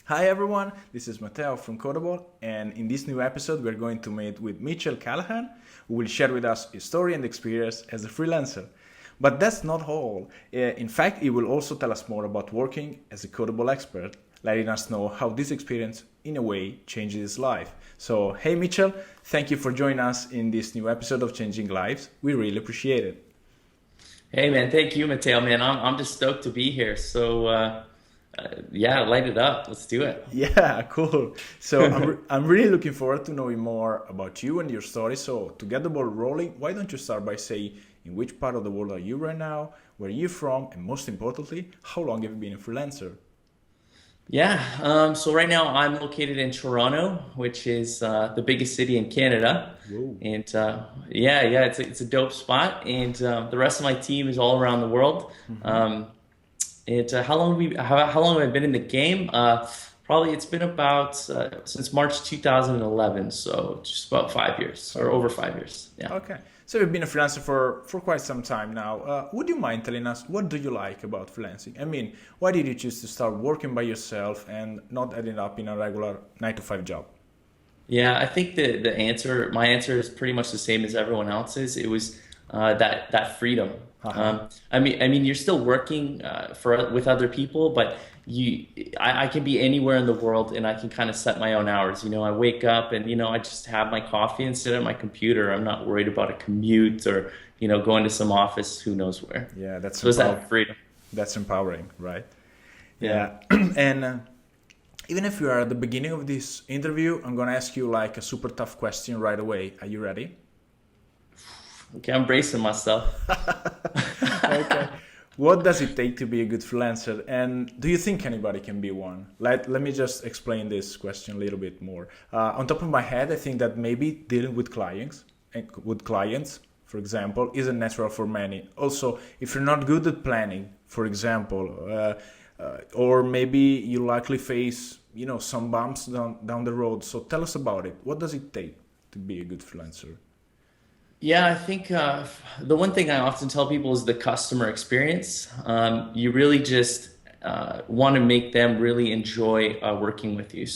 Hi everyone, this is Matteo from Codeable, and in this new episode we're going to meet with Mitchell Callahan, who will share with us his story and experience as a freelancer. But that's not all. In fact, he will also tell us more about working as a Codeable expert, letting us know how this experience, in a way, changes his life. So, hey Mitchell, thank you for joining us in this new episode of Changing Lives. We really appreciate it. Hey man, thank you, Matteo. Man, I'm just stoked to be here. Yeah, light it up. Let's do it. Yeah, cool. So I'm really looking forward to knowing more about you and your story. So to get the ball rolling, why don't you start by saying in which part of the world are you right now, where are you from, and most importantly, how long have you been a freelancer? Yeah. So right now I'm located in Toronto, which is the biggest city in Canada, Whoa. and yeah, it's a dope spot. And the rest of my team is all around the world. Hmm. How long have I been in the game? Probably it's been about since March 2011, so just about 5 years or over 5 years. Yeah. Okay. So you've been a freelancer for quite some time now. Would you mind telling us what do you like about freelancing? I mean, why did you choose to start working by yourself and not ending up in a regular 9 to 5 job? Yeah, I think my answer is pretty much the same as everyone else's. It was that freedom. Uh-huh. I mean, you're still working with other people, but I can be anywhere in the world and I can kind of set my own hours. I wake up and I just have my coffee and sit at my computer. I'm not worried about a commute or going to some office, who knows where. Yeah, So is that freedom? that's empowering, right? Yeah. Yeah. And even if you are at the beginning of this interview, I'm going to ask you like a super tough question right away. Are you ready? Okay, I'm bracing myself. Okay. What does it take to be a good freelancer? And do you think anybody can be one? Let me just explain this question a little bit more. On top of my head, I think that maybe dealing with clients, for example, isn't natural for many. Also, if you're not good at planning, for example, or maybe you likely face, some bumps down the road. So tell us about it. What does it take to be a good freelancer? Yeah, I think the one thing I often tell people is the customer experience. You really just want to make them really enjoy working with you.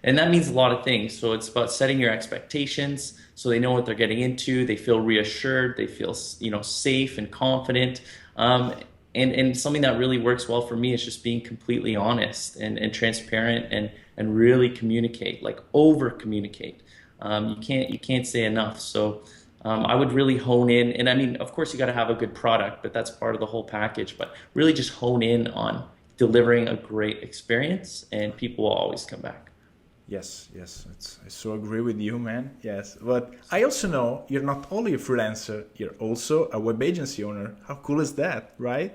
And that means a lot of things. So it's about setting your expectations so they know what they're getting into. They feel reassured. They feel, safe and confident. And something that really works well for me is just being completely honest and transparent and really communicate, like over communicate. You can't say enough. So. I would really hone in, and I mean, of course, you got to have a good product, but that's part of the whole package. But really, just hone in on delivering a great experience, and people will always come back. Yes, I so agree with you, man. Yes, but I also know you're not only a freelancer, you're also a web agency owner. How cool is that, right?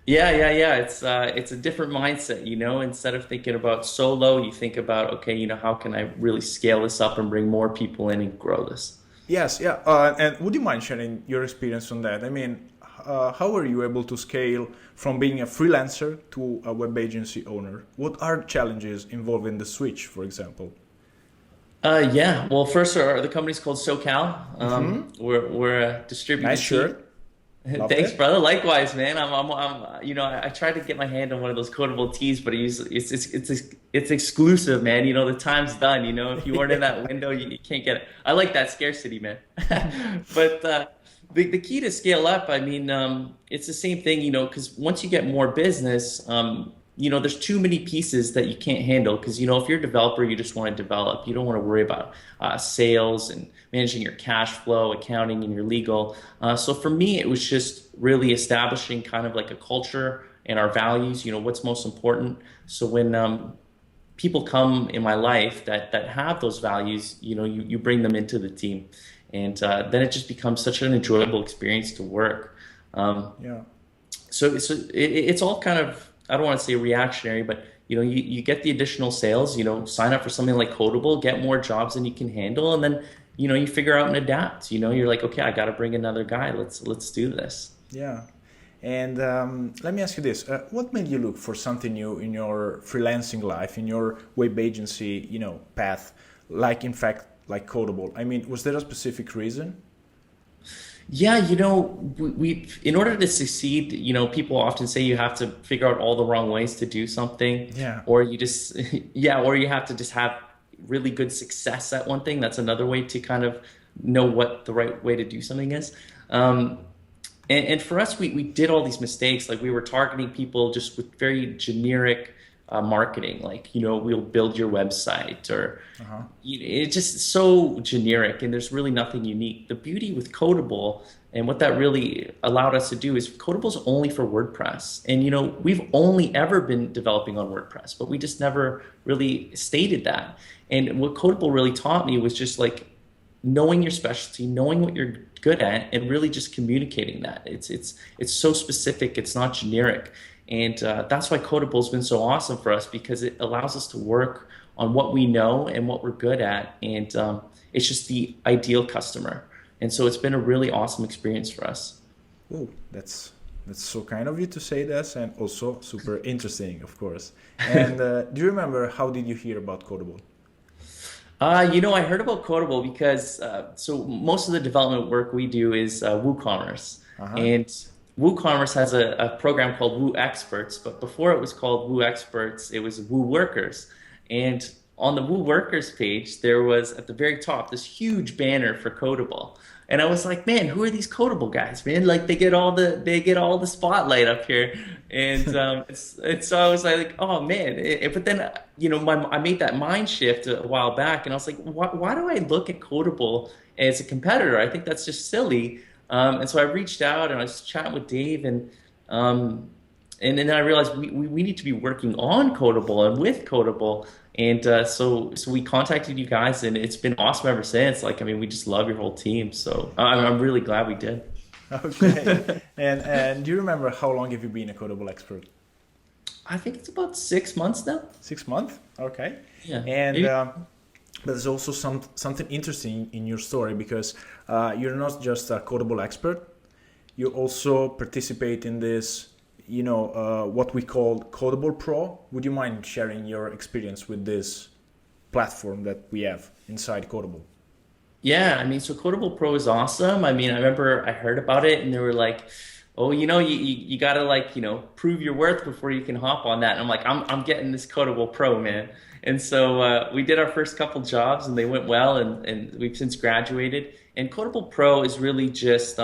Yeah. It's a different mindset, Instead of thinking about solo, you think about, okay, how can I really scale this up and bring more people in and grow this? Yes, yeah. And would you mind sharing your experience on that? I mean, how were you able to scale from being a freelancer to a web agency owner? What are challenges involved in the switch, for example? Yeah. Well, first, the company's called SoCal. We're a distributed Nice team. shirt. Loved Thanks, it. brother. Likewise, man. I tried to get my hand on one of those Quotable tees, but it's exclusive, man. The time's done. If you weren't in that window, you can't get it. I like that scarcity, man. But the key to scale up, I mean, it's the same thing, because once you get more business, there's too many pieces that you can't handle because, if you're a developer, you just want to develop. You don't want to worry about sales and managing your cash flow, accounting, and your legal. So for me, it was just really establishing kind of like a culture and our values, what's most important. So when people come in my life that have those values, you bring them into the team. And then it just becomes such an enjoyable experience to work. Yeah. It's all kind of, I don't want to say reactionary, but you get the additional sales, sign up for something like Codeable, get more jobs than you can handle, and then you figure out and adapt. You're like, okay, I got to bring another guy. Let's do this. Yeah. And let me ask you this: what made you look for something new in your freelancing life, in your web agency, path, like in fact, like Codeable? I mean, was there a specific reason? Yeah, in order to succeed, people often say you have to figure out all the wrong ways to do something, Yeah. or you just, yeah, or you have to just have really good success at one thing. That's another way to kind of know what the right way to do something is. Um, and for us, we did all these mistakes. Like we were targeting people just with very generic marketing, like, we'll build your website or Uh-huh. it's just so generic and there's really nothing unique. The beauty with Codeable and what that really allowed us to do is Codable's only for WordPress. And, we've only ever been developing on WordPress, but we just never really stated that. And what Codeable really taught me was just like knowing your specialty, knowing what you're good at, and really just communicating that. It's so specific. It's not generic, and that's why Codeable's been so awesome for us because it allows us to work on what we know and what we're good at, and it's just the ideal customer. And so it's been a really awesome experience for us. Oh, that's so kind of you to say this, and also super interesting, of course. And do you remember how did you hear about Codeable? I heard about Quotable because so most of the development work we do is WooCommerce, Uh-huh. and WooCommerce has a program called Woo Experts, but before it was called Woo Experts, it was Woo Workers, and on the Woo Workers page there was at the very top this huge banner for Codable, and I was like, man, who are these Codable guys, man? Like they get all the spotlight up here, and it's so I was like, oh man, but then I made that mind shift a while back, and I was like, why do I look at Codable as a competitor? I think that's just silly. And so I reached out and I was chatting with Dave, um, and then I realized we need to be working on Codable and with Codable. And so we contacted you guys, and it's been awesome ever since. Like, I mean, we just love your whole team. So I'm really glad we did. Okay. And do you remember how long have you been a Codeable expert? I think it's about 6 months now. 6 months? Okay. Yeah. And Maybe. but there's also something interesting in your story because you're not just a Codeable expert. You also participate in this, what we call Codeable Pro. Would you mind sharing your experience with this platform that we have inside Codeable? Yeah, I mean, so Quotable Pro is awesome. I mean, I remember I heard about it and they were like, oh, you gotta like, prove your worth before you can hop on that. And I'm like, I'm getting this Quotable Pro, man. And so we did our first couple jobs and they went well, and we've since graduated. And Quotable Pro is really just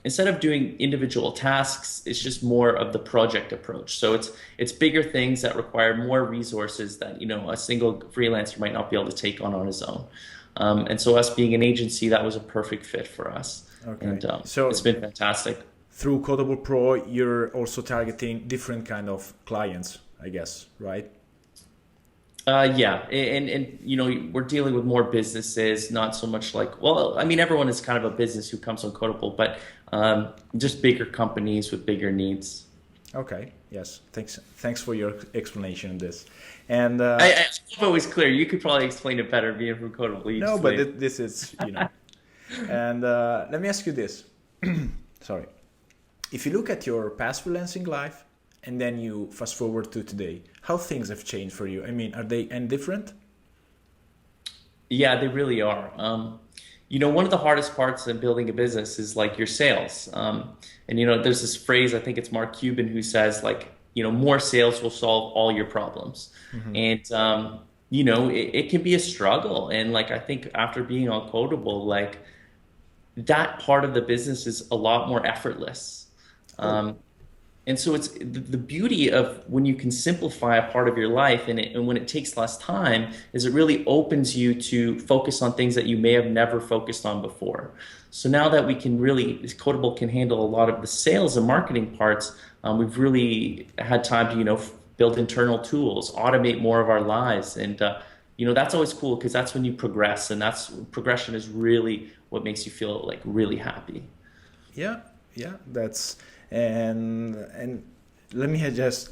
instead of doing individual tasks, it's just more of the project approach. So it's bigger things that require more resources that a single freelancer might not be able to take on his own. And so us being an agency, that was a perfect fit for us. Okay. And So it's been fantastic. through Codeable Pro, you're also targeting different kind of clients, I guess, right? Yeah, and we're dealing with more businesses, not so much like, well, I mean, everyone is kind of a business who comes on Codable, but just bigger companies with bigger needs. Okay. Yes. Thanks for your explanation on this. And I hope it was clear. You could probably explain it better being from Codable. You no, but explained it. this is. And let me ask you this. Sorry. If you look at your past freelancing life and then you fast forward to today, how things have changed for you? I mean, are they any different? Yeah, they really are. One of the hardest parts in building a business is like your sales. And there's this phrase, I think it's Mark Cuban, who says like, more sales will solve all your problems. And it can be a struggle. And like I think after being on Codeable, like that part of the business is a lot more effortless. Oh, And so it's the beauty of when you can simplify a part of your life, and when it takes less time, is it really opens you to focus on things that you may have never focused on before. So now that we can really, Codeable can handle a lot of the sales and marketing parts, we've really had time to, build internal tools, automate more of our lives. And, that's always cool because that's when you progress, and progression is really what makes you feel like really happy. yeah, yeah. And let me just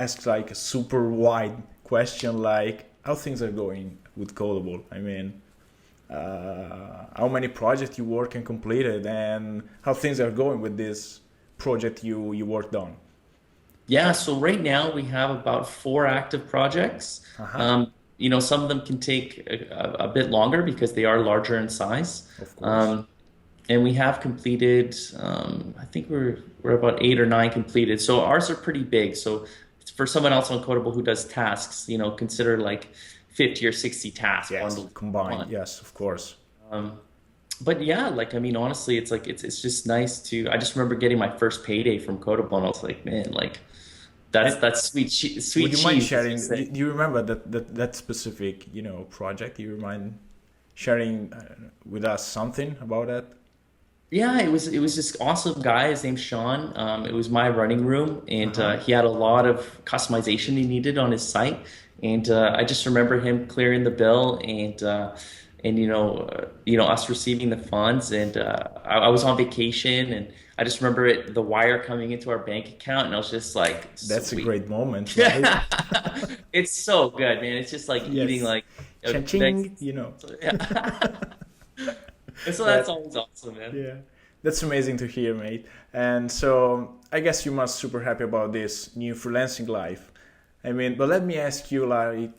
ask like a super wide question, like how things are going with Codeable. I mean, how many projects you work and completed, and how things are going with this project you worked on. Yeah, so right now we have about 4 active projects. Uh-huh. Some of them can take a bit longer because they are larger in size. Of course. and we have completed, I think we're about 8 or 9 completed. So ours are pretty big. So for someone else on Codeable who does tasks, consider like 50 or 60 tasks Yes, bundled into combined. one. Yes, of course. Um, but yeah, like I mean, honestly, it's like it's just nice to. I just remember getting my first payday from Codeable, and I was like, man, like And that's would sweet you mind cheese, as we sharing? say. Do you remember that specific, project? Do you mind sharing with us something about that? Yeah, it was this awesome guy. His name's Sean. It was my running room, and Uh-huh. he had a lot of customization he needed on his site. And I just remember him clearing the bill, and us receiving the funds. And I was on vacation, and I just remember the wire coming into our bank account, and I was just like, That's a sweet. great moment, right? It's so good, man. It's just like eating Yes. like a next. Cha-ching. Yeah. And so that's That always awesome, man. Yeah, that's amazing to hear, mate. And so I guess you must super happy about this new freelancing life. I mean, but let me ask you like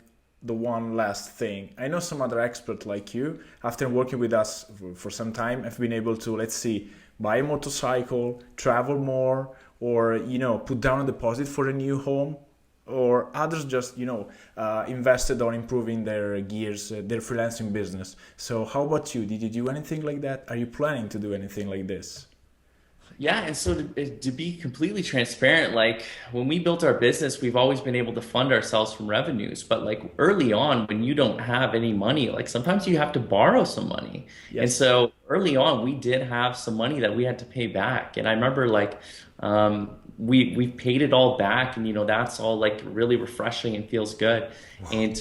the one last thing. I know some other expert like you, after working with us for some time, have been able to, let's see, buy a motorcycle, travel more, or put down a deposit for a new home. Or others just invested on improving their gears, their freelancing business. So how about you? Did you do anything like that? Are you planning to do anything like this? Yeah, and so to be completely transparent, like when we built our business, we've always been able to fund ourselves from revenues. But like early on, when you don't have any money, like sometimes you have to borrow some money. And Yes. so early on, we did have some money that we had to pay back. And I remember like we paid it all back, and that's all like really refreshing and feels good. And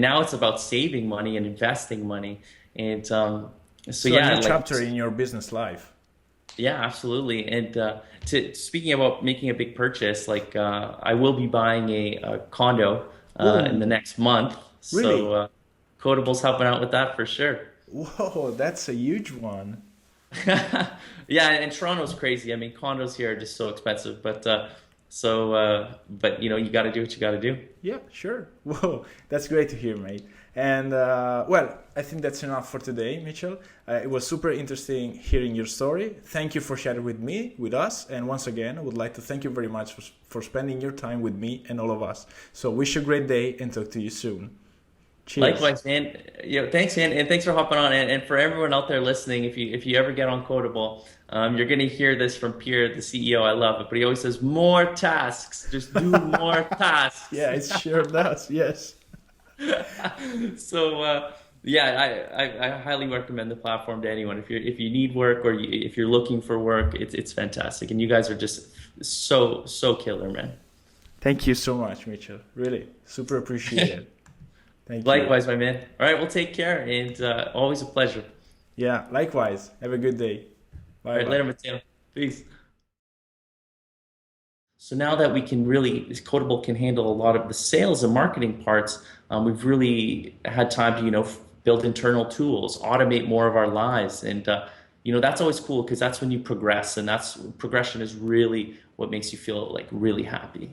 now it's about saving money and investing money. And so So a new yeah, like. chapter in your business life. Yeah, absolutely. And to speaking about making a big purchase, like I will be buying a condo in the Ooh, next month. So really? Codable's helping out with that for sure. Whoa, that's a huge one. Yeah, and Toronto's crazy. I mean, condos here are just so expensive, but you got to do what you got to do. Yeah, sure. Whoa, that's great to hear, mate. And well, I think that's enough for today, Mitchell. It was super interesting hearing your story. Thank you for sharing with me, with us. And once again, I would like to thank you very much for spending your time with me and all of us. So wish you a great day and talk to you soon. Cheers. Likewise, man. Thanks, man, and thanks for hopping on. And for everyone out there listening, if you ever get on Quotable, you're gonna hear this from Pierre, the CEO. I love it, but he always says more tasks. Just do more tasks. Yeah, it sure does. Yes. So yeah, I highly recommend the platform to anyone. If you need work or if you're looking for work, it's fantastic, and you guys are just so killer, man. Thank you so much, Mitchell. Really, super appreciate it. Thank you. Likewise, my man. All right, well, take care, and always a pleasure. Yeah, likewise. Have a good day. All Bye right, later, bye. Mateo. Peace. So now that we can really, Codeable can handle a lot of the sales and marketing parts, we've really had time to, build internal tools, automate more of our lives. And, that's always cool because that's when you progress, and that's progression is really what makes you feel like really happy.